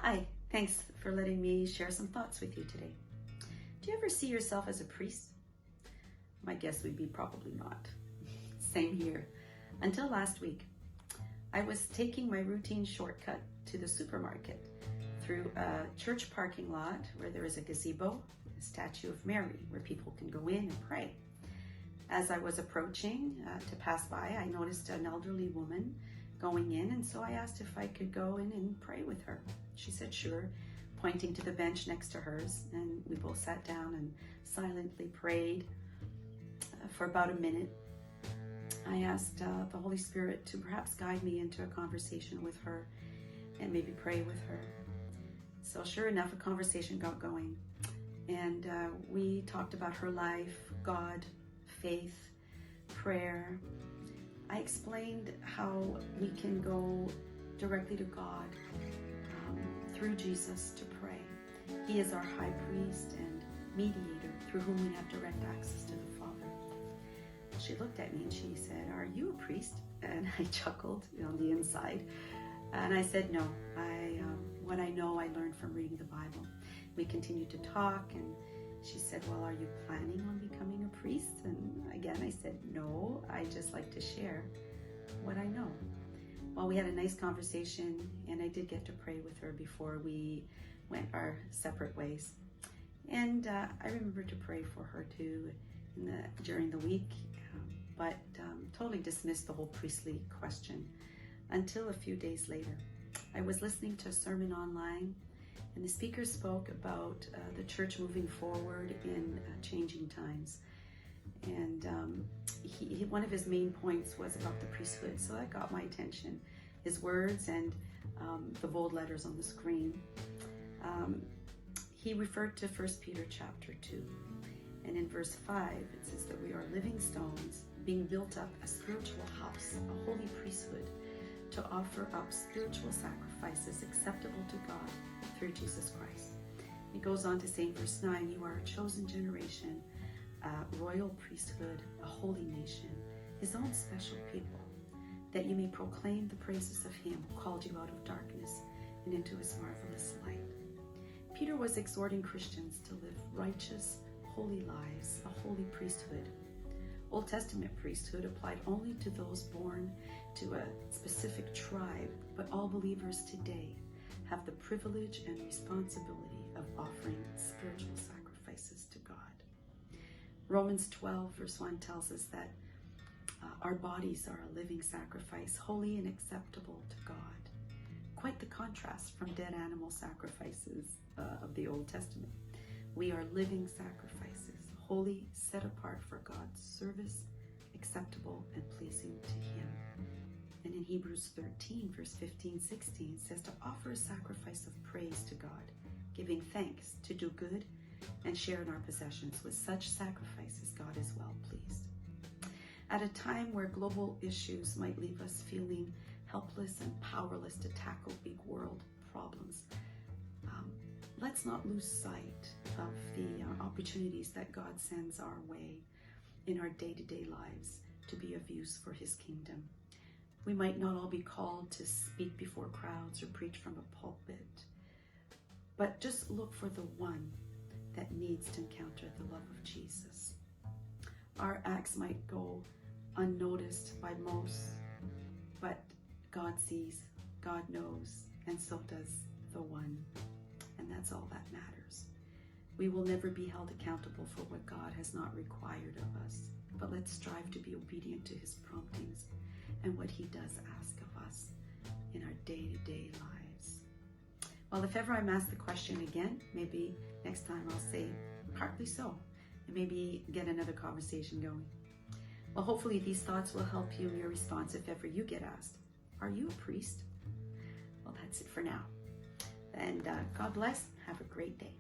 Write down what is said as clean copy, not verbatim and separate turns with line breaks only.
Hi, thanks for letting me share some thoughts with you today. Do you ever see yourself as a priest? My guess would be probably not. Same here. Until last week, I was taking my routine shortcut to the supermarket through a church parking lot where there is a gazebo, a statue of Mary, where people can go in and pray. As I was approaching to pass by, I noticed an elderly woman going in, and so I asked if I could go in and pray with her. She said sure, pointing to the bench next to hers, and we both sat down and silently prayed for about a minute. I asked the Holy Spirit to perhaps guide me into a conversation with her and maybe pray with her. So sure enough, a conversation got going, and we talked about her life, God, faith, prayer. I explained how we can go directly to God through Jesus to pray. He is our high priest and mediator through whom we have direct access to the Father. She looked at me and she said, "Are you a priest?" And I chuckled on the inside. And I said, "No, what I know I learned from reading the Bible." We continued to talk, and she said, "Well, are you planning on becoming a priest?" And again, I said, "No, I just like to share what I know." Well, we had a nice conversation, and I did get to pray with her before we went our separate ways. And I remember to pray for her too during the week, but totally dismissed the whole priestly question until a few days later. I was listening to a sermon online, and the speaker spoke about the church moving forward in changing times. And one of his main points was about the priesthood, so that got my attention. His words and the bold letters on the screen. He referred to 1 Peter chapter 2. And in verse 5, it says that we are living stones being built up a spiritual house, a holy priesthood, to offer up spiritual sacrifices acceptable to God through Jesus Christ. He goes on to say in verse 9, "You are a chosen generation, a royal priesthood, a holy nation, his own special people, that you may proclaim the praises of him who called you out of darkness and into his marvelous light." Peter was exhorting Christians to live righteous, holy lives, a holy priesthood. Old Testament priesthood applied only to those born to a specific tribe, but all believers today have the privilege and responsibility of offering spiritual sacrifices to God. Romans 12 verse 1 tells us that our bodies are a living sacrifice, holy and acceptable to God. Quite the contrast from dead animal sacrifices of the Old Testament. We are living sacrifices, holy, set apart for God's service, acceptable and pleasing to him. And in Hebrews 13 verse 15-16 says to offer a sacrifice of praise to God, giving thanks, to do good and share in our possessions. With such sacrifices, God is well pleased. At a time where global issues might leave us feeling helpless and powerless to tackle big world problems, let's not lose sight of the opportunities that God sends our way in our day-to-day lives to be of use for his kingdom. We might not all be called to speak before crowds or preach from a pulpit, but just look for the one that needs to encounter the love of Jesus. Our acts might go unnoticed by most, but God sees, God knows, and so does the one. And that's all that matters. We will never be held accountable for what God has not required of us, but let's strive to be obedient to his promptings and what he does ask of us in our day-to-day lives. Well, if ever I'm asked the question again, maybe next time I'll say, partly so, and maybe get another conversation going. Well, hopefully these thoughts will help you in your response if ever you get asked, "Are you a priest?" Well, that's it for now. And God bless. Have a great day.